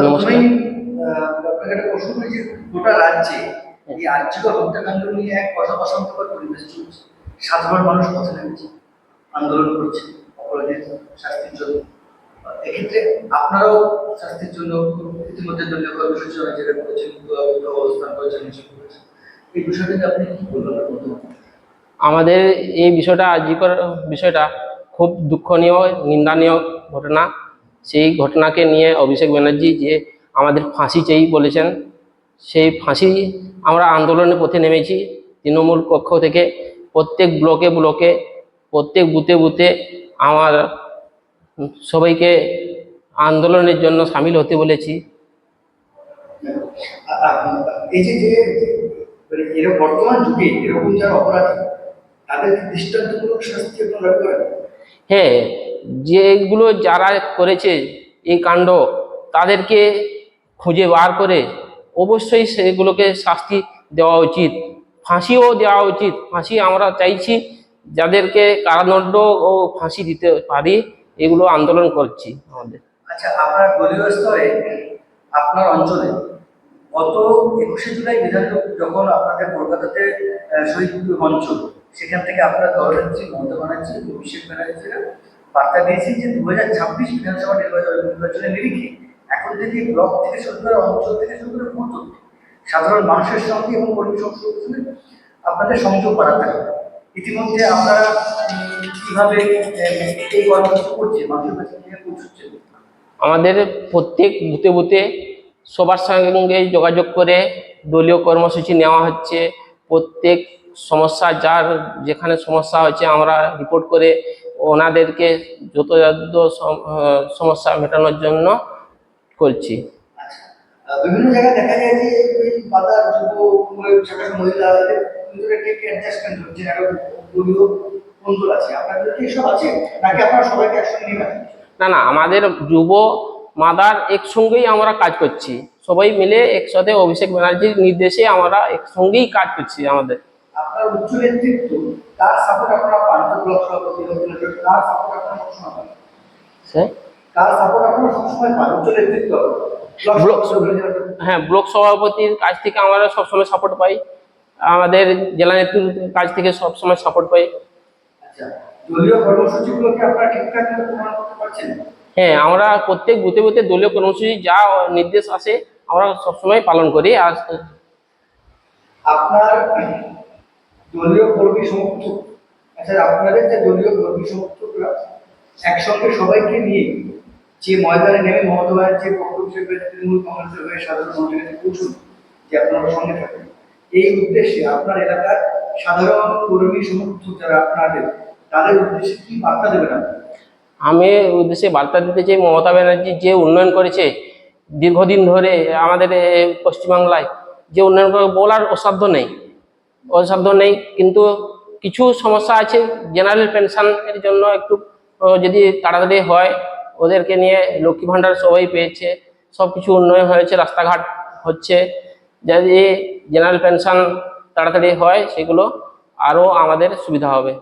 নমস্কার। আপনাকে একটা প্রশ্ন করি যে গোটা রাজ্যে এই আর্যিকর হত্যাকাণ্ড নিয়ে এক অশান্তকর পরিবেশ চলছে। সাধারণ মানুষ পথে নেমেছে, আন্দোলন করছে অপরাধীর শাস্তির জন্য। এক্ষেত্রে আপনারাও শাস্তির জন্য ইতিমধ্যে দলীয় কর্মসূচি অনেক জায়গায় করেছেন, অবস্থান করেছেন, মিছিল করেছেন। এই বিষয়টাকে আপনি কি বলবেন? আমাদের এই বিষয়টা আর্যিকর বিষয়টা খুব দুঃখনীয়, নিন্দানীয় ঘটনা। সেই ঘটনাকে নিয়ে অভিষেক ব্যানার্জি যে আমাদের ফাঁসি চাই বলেছেন, সেই ফাঁসি আমরা আন্দোলনের পথে নেমেছি। তৃণমূল পক্ষ থেকে প্রত্যেক ব্লকে ব্লকে, প্রত্যেক বুথে বুথে আমার সবাইকে আন্দোলনের জন্য সামিল হতে বলেছি। এই যে যে মানে এরকম বর্তমান যুগে এরকম যারা অপরাধী তাদেরকে দৃষ্টান্তমূলক শাস্তি আপনারা দাবি করেন? হ্যাঁ, যেগুলো যারা করেছে এই কাণ্ড তাদেরকে খুঁজে বার করে অবশ্যই সেগুলোকে শাস্তি দেওয়া উচিত, ফাঁসিও দেওয়া উচিত। ফাঁসি আমরা চাইছি, যাদেরকে কারাদণ্ড ও ফাঁসি দিতে পারি, এগুলো আন্দোলন করছি আমাদের। আচ্ছা, আপনার দলীয় স্তরে আপনার অঞ্চলে গত 21শে জুলাই বিধানসভা যখন আপনাদের কলকাতাতে শহীদ মঞ্চ, সেখান থেকে আপনার দলনেত্রী মমতা ব্যানার্জি, অভিষেক ব্যানার্জিরা বার্তা দিয়েছে যে 2026 বিধানসভা নির্বাচনের নিরিখে এখন থেকে ব্লক থেকে শুরু করে, অঞ্চল থেকে শুরু করে বুথ অবধি সাধারণ মানুষের সঙ্গে এবং কর্মী সংস্কৃতি আপনাদের সংযোগ বাড়াতে হবে। ইতিমধ্যে আপনারা কিভাবে এই কর্মসূচি করছে, মানুষের কাছে কিভাবে পৌঁছচ্ছে? আমাদের প্রত্যেক বুথে বুথে সবার সঙ্গে যোগাযোগ করে দলীয় কর্মসূচি নেওয়া হচ্ছে। প্রত্যেক সমস্যা, যার যেখানে সমস্যা হচ্ছে আমরা রিপোর্ট করে ওনাদেরকে যথাযথ সমস্যা মেটানোর জন্য করছি। বিভিন্ন জায়গায় দেখা যায় যে এই বাজার যুব মহিলাদের ভিতরে অ্যাডজাস্টমেন্ট হচ্ছে, একটা দলীয় কন্ট্রোল আছে। আপনাদের কি এসব আছে নাকি আপনারা সবাইকে একসঙ্গে নিয়ে কাজ করছেন? না না, আমাদের যুব মাদার একসঙ্গেই আমরা কাজ করছি, সবাই মিলে একসাথে অভিষেক ব্যানার্জির নির্দেশে আমরা একসঙ্গেই কাজ করছি। আমাদের আপনার উচ্চ নেতৃত্ব তার সাপোর্ট আপনারা পান, ব্লক সভাপতি তার সাপোর্ট আপনারা সবসময় পান? তার সাপোর্ট আপনারা সবসময় পান উচ্চ নেতৃত্ব? হ্যাঁ, ব্লক সভাপতির কাছ থেকে আমরা সবসময় সাপোর্ট পাই, আমাদের জেলা নেতৃত্বের কাছ থেকে সবসময় সাপোর্ট পাই। আচ্ছা, দলীয় কর্মসূচিগুলোকে আপনারা ঠিকঠাক প্রমাণ করতে পারছেন? হ্যাঁ, আমরা প্রত্যেক বুথে বুথে দলীয় কর্মসূচি যা নির্দেশ আসে আমরা সবসময় পালন করি। আর আপনার দলীয় কর্মী সমর্থক, আচ্ছা আপনাদের যে দলীয় কর্মী সমর্থকরা একসঙ্গে সবাইকে নিয়ে যে ময়দানে নেমে মমতা ব্যানার্জির পক্ষ হিসেবে তৃণমূল কংগ্রেসের হয়ে সাধারণ মানুষের কাছে পৌঁছুন, যে আপনারা সঙ্গে থাকেন, এই উদ্দেশ্যে আপনার এলাকার সাধারণ কর্মী সমর্থক যারা আপনাদের, তাদের উদ্দেশ্যে কি বার্তা দেবেন আপনি? আমি উদ্দেশ্যে বার্তা দিতে চাই, মমতা ব্যানার্জি যে উন্নয়ন করেছে দীর্ঘদিন ধরে আমাদের পশ্চিমবাংলায়, যে উন্নয়ন করে বলার অসাধ্য নেই। কিন্তু কিছু সমস্যা আছে, জেনারেল পেনশনের জন্য একটু যদি তাড়াতাড়ি হয়, ওদেরকে নিয়ে লক্ষ্মী ভাণ্ডার সবাই পেয়েছে, সব কিছু উন্নয়ন হয়েছে, রাস্তাঘাট হচ্ছে। যদি জেনারেল পেনশন তাড়াতাড়ি হয়, সেগুলো আরও আমাদের সুবিধা হবে।